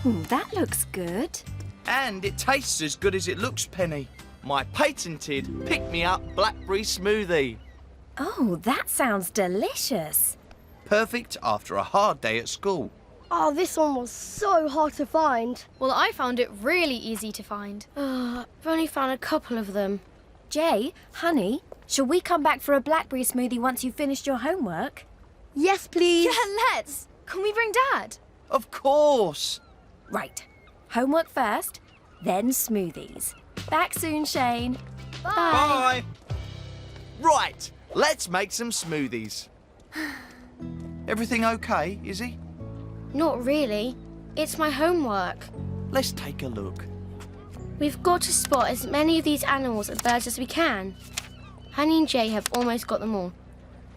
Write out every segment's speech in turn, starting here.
that looks good. And it tastes as good as it looks, Penny. My patented pick-me-up blackberry smoothie. Oh, that sounds delicious. Perfect after a hard day at school. Oh, this one was so hard to find. Well, I found it really easy to find. I've only found a couple of them. Jay, honey, shall we come back for a blackberry smoothie once you've finished your homework? Yes, please. Yeah, let's. Can we bring Dad? Of course. Right. Homework first, then smoothies. Back soon, Shane. Bye. Right, let's make some smoothies. Everything okay, Izzy? Not really. It's my homework. Let's take a look. We've got to spot as many of these animals and birds as we can. Honey and Jay have almost got them all,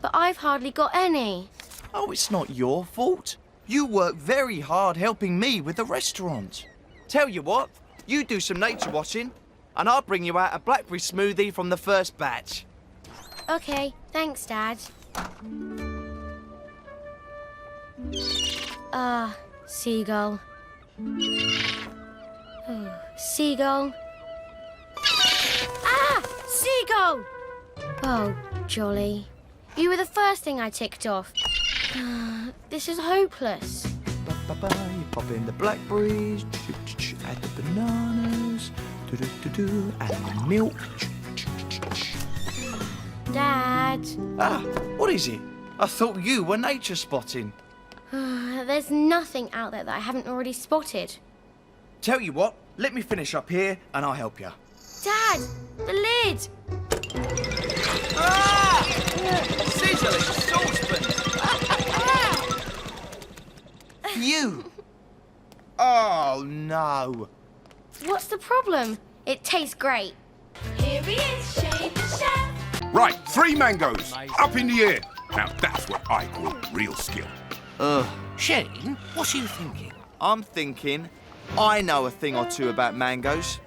but I've hardly got any. Oh, it's not your fault. You work very hard helping me with the restaurant. Tell you what, you do some nature watching, and I'll bring you out a blackberry smoothie from the first batch. Okay, thanks, Dad. Seagull. Oh, seagull. Ah! Seagull! Oh, jolly. You were the first thing I ticked off. This is hopeless. You pop in the blackberries, add the bananas, and the milk. Dad. Ah, what is it? I thought you were nature spotting. There's nothing out there that I haven't already spotted. Tell you what, let me finish up here and I'll help you. Dad, the lid! Ah! Sizzling saucepan! You! Oh, no. What's the problem? It tastes great. Here he is, Shane the chef. Right, 3 mangoes. Up in the air. Now that's what I call real skill. Shane, what are you thinking? I'm thinking I know a thing or two about mangoes.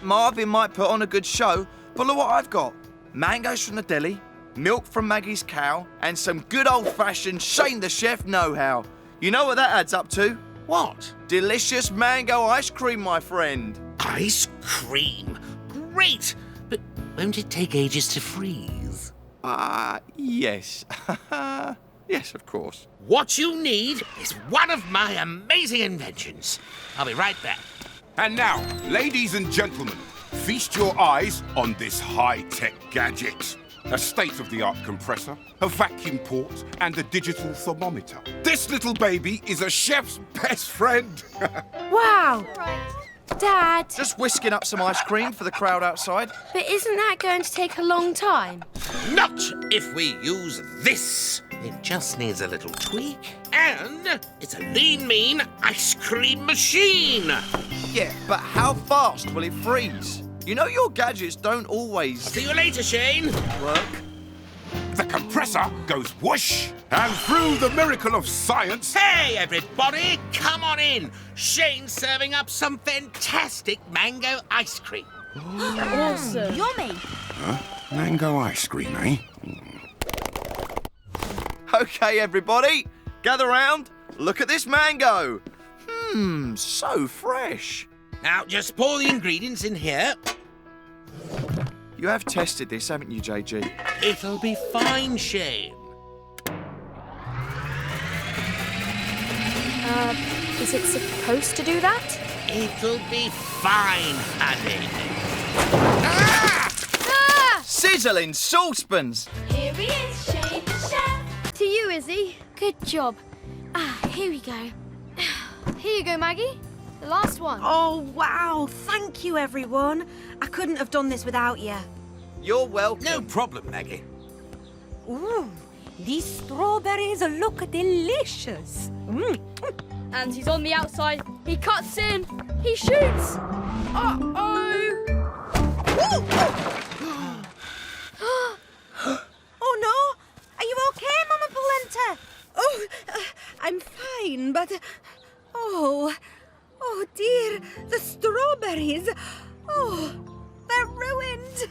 Marvin might put on a good show, but look what I've got. Mangoes from the deli, milk from Maggie's cow, and some good old-fashioned Shane the Chef know-how. You know what that adds up to? What? Delicious mango ice cream, my friend. Ice cream. Great. But won't it take ages to freeze? Yes. Yes, of course. What you need is one of my amazing inventions. I'll be right back. And now, ladies and gentlemen, feast your eyes on this high-tech gadget. A state-of-the-art compressor, a vacuum port, and a digital thermometer. This little baby is a chef's best friend. Wow! Dad! Just whisking up some ice cream for the crowd outside. But isn't that going to take a long time? Not if we use this. It just needs a little tweak. And it's a lean, mean ice cream machine. Yeah, but how fast will it freeze? You know your gadgets don't always See you later, Shane. work. The compressor goes whoosh, and through the miracle of science... Hey, everybody, come on in. Shane's serving up some fantastic mango ice cream. Awesome. Yummy! Mango ice cream, eh? Okay, everybody, gather round. Look at this mango. So fresh. Now, just pour the ingredients in here. You have tested this, haven't you, JG? It'll be fine, Shane. Is it supposed to do that? It'll be fine, honey. Sizzling saucepans. Here he is, Shane the chef. To you, Izzy. Good job. Here we go. Here you go, Maggie. The last one. Oh, wow. Thank you, everyone. I couldn't have done this without you. You're welcome. No problem, Maggie. Ooh, these strawberries look delicious. And he's on the outside. He cuts in. He shoots. Uh-oh. Oh, no. Are you okay, Mama Polenta? Oh, I'm fine, but... Oh dear, the strawberries. Oh, they're ruined.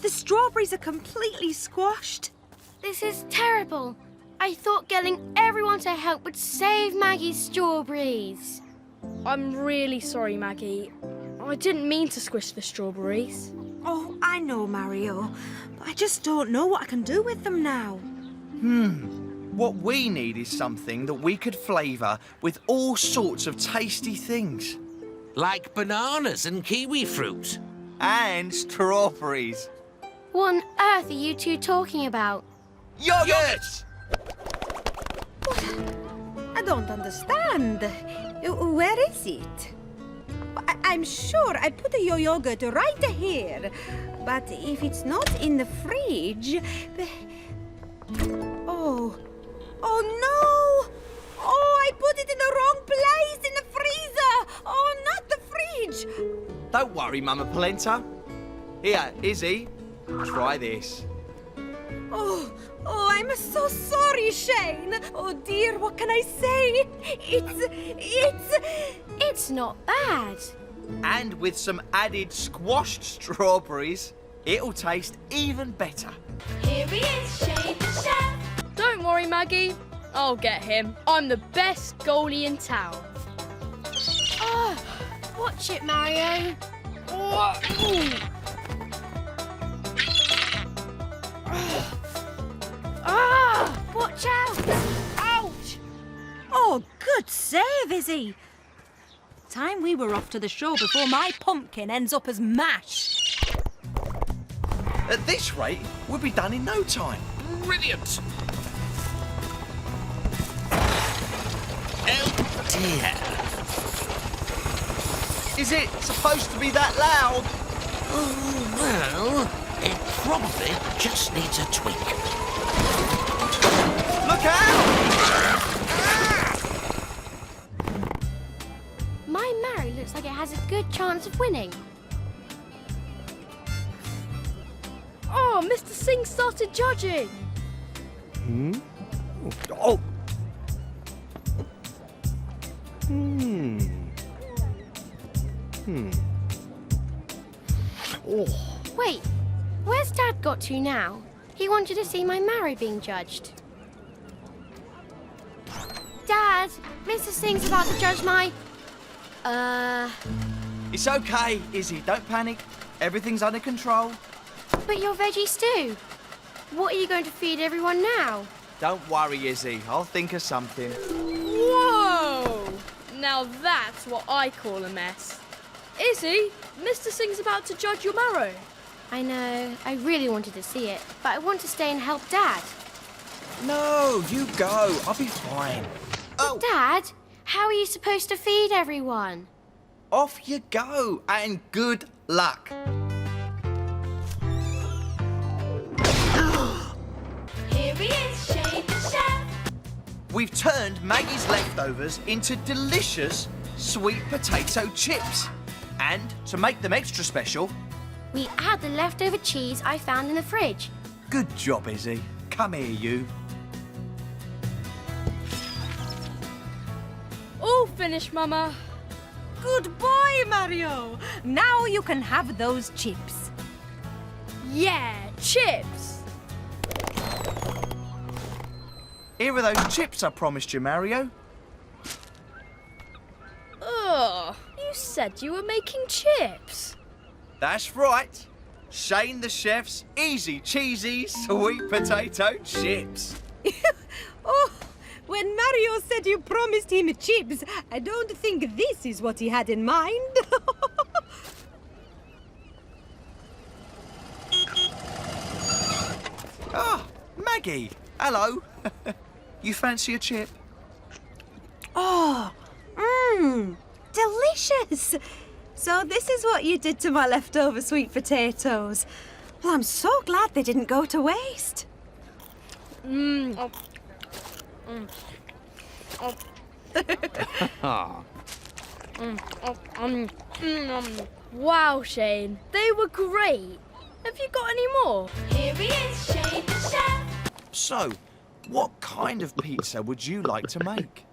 The strawberries are completely squashed. This is terrible. I thought getting everyone to help would save Maggie's strawberries. I'm really sorry, Maggie. I didn't mean to squish the strawberries. Oh, I know, Mario. But I just don't know what I can do with them now. What we need is something that we could flavour with all sorts of tasty things. Like bananas and kiwi fruit. And strawberries. What on earth are you two talking about? Yogurt! I don't understand. Where is it? I'm sure I put the yogurt right here. But if it's not in the fridge... Oh no! Oh, I put it in the wrong place in the freezer! Oh, not the fridge! Don't worry, Mama Polenta. Here, Izzy, try this. Oh, I'm so sorry, Shane. Oh dear, what can I say? It's not bad. And with some added squashed strawberries, it'll taste even better. Here he is, Shane the chef. Don't worry, Maggie. I'll get him. I'm the best goalie in town. Oh, watch it, Mario. Watch out! Ouch! Oh, good save, Izzy. Time we were off to the show before my pumpkin ends up as mash. At this rate, we'll be done in no time. Brilliant! Oh dear. Is it supposed to be that loud? Oh, well, it probably just needs a tweak. Look out! My Mary looks like it has a good chance of winning. Oh, Mr. Singh started judging. Oh! Oh, Wait, where's Dad got to now? He wanted to see my Mary being judged. Dad, Mr. Singh's about to judge my... it's okay, Izzy. Don't panic. Everything's under control. But your veggie stew. What are you going to feed everyone now? Don't worry, Izzy. I'll think of something. Whoa! Now that's what I call a mess. Izzy, Mr. Singh's about to judge your marrow. I know, I really wanted to see it, but I want to stay and help Dad. No, you go. I'll be fine. Oh, Dad, how are you supposed to feed everyone? off you go, and good luck. Here he is, Shane the chef. We've turned Maggie's leftovers into delicious sweet potato chips. And to make them extra special, We add the leftover cheese I found in the fridge. good job, Izzy. Come here, you. All finished, Mama. Good boy, Mario. Now you can have those chips. Yeah, chips. Here are those chips I promised you, Mario. Ugh, you said you were making chips. That's right. Shane the chef's easy cheesy sweet potato chips. Oh, when Mario said you promised him chips, I don't think this is what he had in mind. Ah, Maggie. Hello. You fancy a chip? Oh, delicious. So this is what you did to my leftover sweet potatoes. Well, I'm so glad they didn't go to waste. Wow, Shane, they were great. Have you got any more? Here he is, Shane the chef. So, what kind of pizza would you like to make?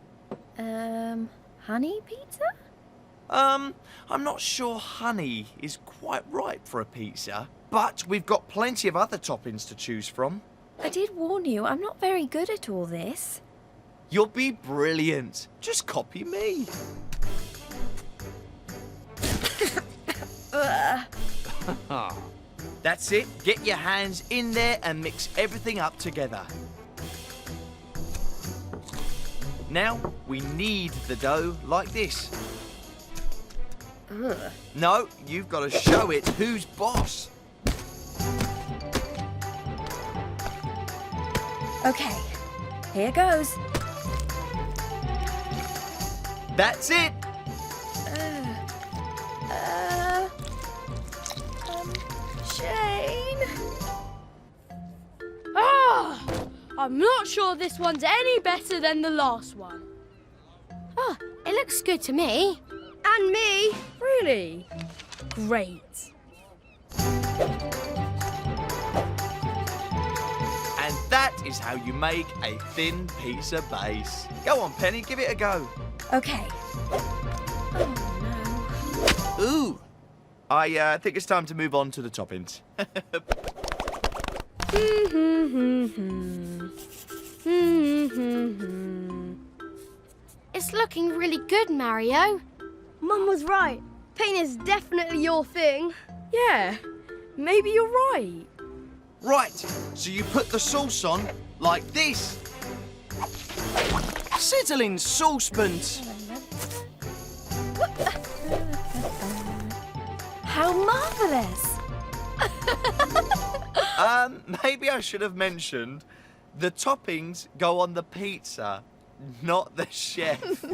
Honey pizza? I'm not sure honey is quite right for a pizza, but we've got plenty of other toppings to choose from. I did warn you, I'm not very good at all this. You'll be brilliant. Just copy me. That's it. Get your hands in there and mix everything up together. Now, we knead the dough like this. No, you've got to show it who's boss. Okay, here goes. That's it. Shane? Ah! I'm not sure this one's any better than the last one. Oh, it looks good to me. And me. Really? Great. And that is how you make a thin pizza base. Go on, Penny, give it a go. Okay. Ooh. I think it's time to move on to the toppings. It's looking really good, Mario. Mum was right. Paint is definitely your thing. Yeah, maybe you're right. Right, so you put the sauce on like this. Sizzling saucepans. How marvellous! Maybe I should have mentioned the toppings go on the pizza, not the chef.